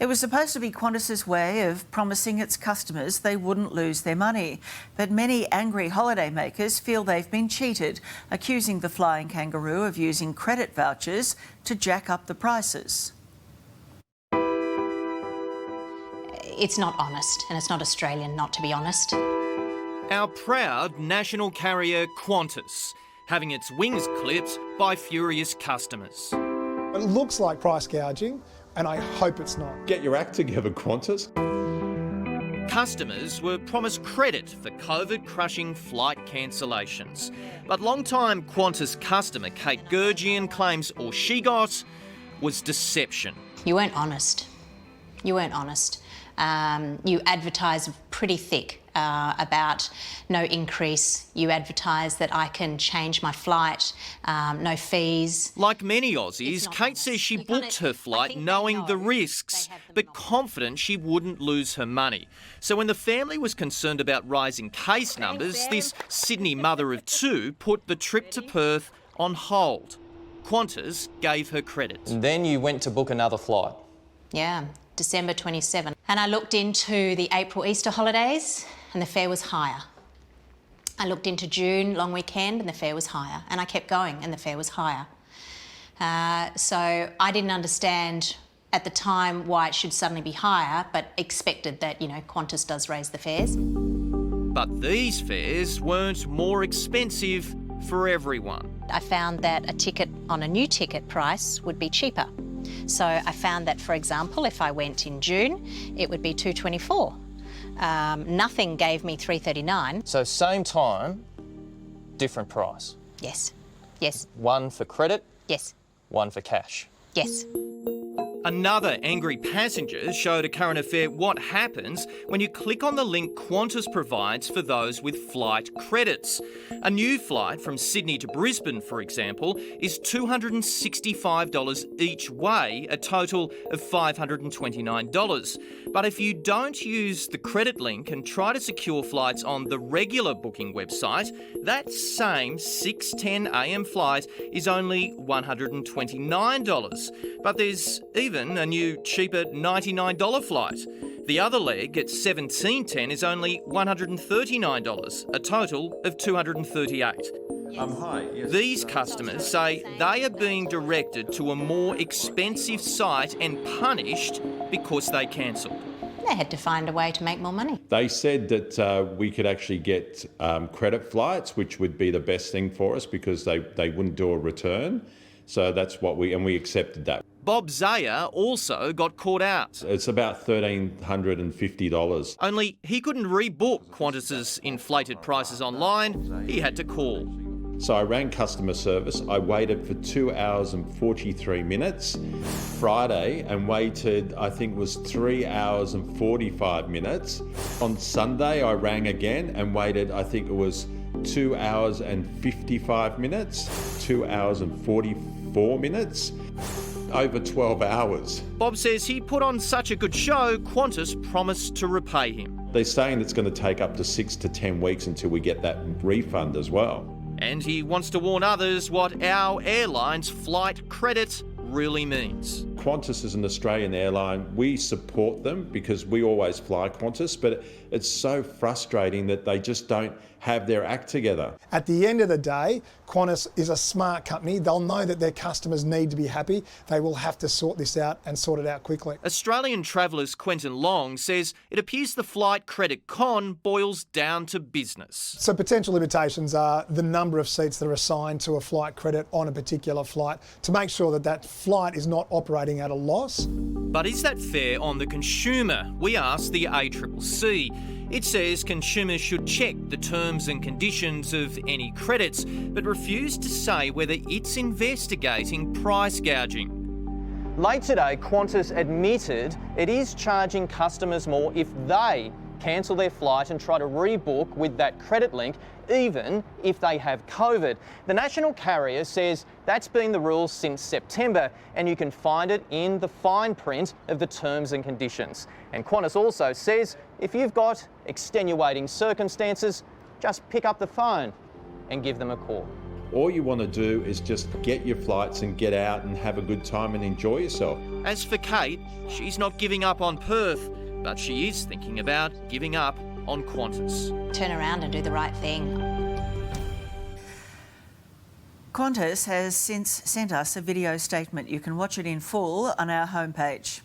It was supposed to be Qantas's way of promising its customers they wouldn't lose their money. But many angry holidaymakers feel they've been cheated, accusing the Flying Kangaroo of using credit vouchers to jack up the prices. It's not honest, and it's not Australian not to be honest. Our proud national carrier Qantas, having its wings clipped by furious customers. It looks like price gouging, and I hope it's not. Get your act together, Qantas. Customers were promised credit for COVID-crushing flight cancellations. But long-time Qantas customer Kate Gurgian claims all she got was deception. You weren't honest. You weren't honest. You advertised pretty thick about no increase. You advertised that I can change my flight, no fees. Like many Aussies, Kate says she booked her flight knowing the risks, but confident she wouldn't lose her money. So when the family was concerned about rising case numbers, this Sydney mother of two put the trip to Perth on hold. Qantas gave her credit. And then you went to book another flight. Yeah, December 27. And I looked into the April Easter holidays and the fare was higher. I looked into June long weekend and the fare was higher. And I kept going and the fare was higher. So I didn't understand at the time why it should suddenly be higher, but expected that, you know, Qantas does raise the fares. But these fares weren't more expensive for everyone. I found that a ticket on a new ticket price would be cheaper. So I found that, for example, if I went in June, it would be $224. Nothing gave me $339. So same time, different price. Yes. Yes. One for credit. Yes. One for cash. Yes. Another angry passenger showed a current affair what happens when you click on the link Qantas provides for those with flight credits. A new flight from Sydney to Brisbane, for example, is $265 each way, a total of $529. But if you don't use the credit link and try to secure flights on the regular booking website, that same 6:10 a.m. flight is only $129. But there's even a new, cheaper $99 flight. The other leg at 17:10 is only $139, a total of $238. Hi. Yes. These customers say they are being directed to a more expensive site and punished because they cancelled. They had to find a way to make more money. They said that we could actually get credit flights, which would be the best thing for us because they wouldn't do a return. So that's what we accepted that. Bob Zaya also got caught out. It's about $1,350. Only he couldn't rebook Qantas's inflated prices online. He had to call. So I rang customer service. I waited for 2 hours and 43 minutes Friday and waited, I think it was 3 hours and 45 minutes. On Sunday, I rang again and waited, I think it was 2 hours and 55 minutes, 2 hours and 44 minutes. Over 12 hours. Bob says he put on such a good show, Qantas promised to repay him. They're saying it's going to take up to 6 to 10 weeks until we get that refund as well. And he wants to warn others what our airline's flight credit really means. Qantas is an Australian airline. We support them because we always fly Qantas, but it's so frustrating that they just don't have their act together. At the end of the day, Qantas is a smart company. They'll know that their customers need to be happy. They will have to sort this out and sort it out quickly. Australian Travellers Quentin Long says it appears the flight credit con boils down to business. So potential limitations are the number of seats that are assigned to a flight credit on a particular flight to make sure that that flight is not operating at a loss. But is that fair on the consumer? We asked the ACCC. It says consumers should check the terms and conditions of any credits, but refused to say whether it's investigating price gouging. Late today, Qantas admitted it is charging customers more if they cancel their flight and try to rebook with that credit link, even if they have COVID. The national carrier says that's been the rule since September, and you can find it in the fine print of the terms and conditions. And Qantas also says if you've got extenuating circumstances, just pick up the phone and give them a call. All you want to do is just get your flights and get out and have a good time and enjoy yourself. As for Kate, she's not giving up on Perth, but she is thinking about giving up on Qantas. Turn around and do the right thing. Qantas has since sent us a video statement. You can watch it in full on our homepage.